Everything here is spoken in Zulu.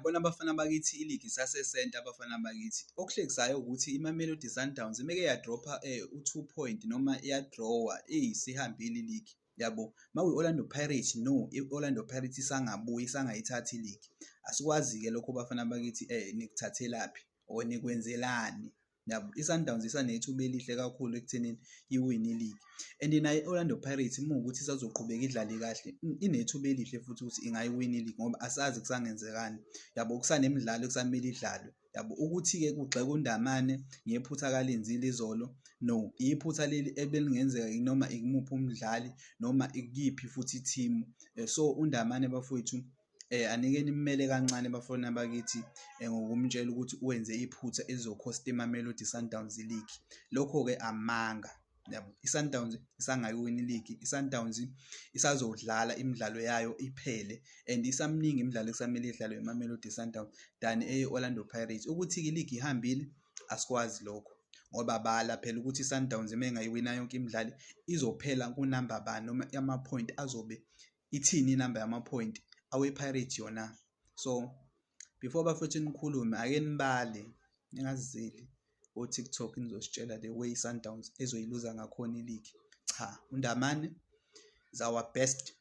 uyabona abafana bakithi iligi isasesenta abafana bakithi. Okuhlekisayo ukuthi iMamelodi Sundowns imeke yadropha u-2 point noma yadrowa sihambile iligi yabo. Makuyi-Orlando Pirates, no, i-Orlando Pirates isangabuyi isangayithathi iligi. Asikwazi-ke lokho bafana bakithi nikuthathelaphi or nikwenzelani yabo. I-Sundowns isanethuba elihle kakhulu ekuthenini iwine iligi, and nayo i-Orlando Pirates muwukuthi isazoqhubeka idlale kahle inethuba elihle futhi ukuthi ingayiwina iligi ngoba asazi kusangenzekani yabo. Kusanemidlalo kusamele idlalwe yabo. Ukuthi-ke kugxeka uNdamane ngephutha akalenzile izolo, no, iphutha leli ebelingenzeka noma ikumuphi umdlali noma ikuyiphi futhi ithimu. So uNdamane bafowethu anike nimele kancane bafana bakithi ngokumtshela ukuthi wenze iphutha elizokhosta iMamelodi Sundowns iligi. Lokho-ke amanga yabo. I-Sundowns isangayiwini iligi, i-Sundowns isazodlala imidlalo yayo iphele, and isamningi imidlalo kusamele idlalwe iMamelodi Sundowns than Orlando Pirates. Ukuthi-ke iligi ihambile asikwazi lokho ngoba bala phela ukuthi i-Sundowns mengayiwina yonke imidlalo izophela kunamba bani noma ama-point azobe ithini inamba yama-point awe-Pirates yona. So before bafethu nikhulume ake nibale ningazizeli o-TikTok nizositshela the way i-Sundowns ezoyiluza ngakhona iligi. Cha, uNdamane is our best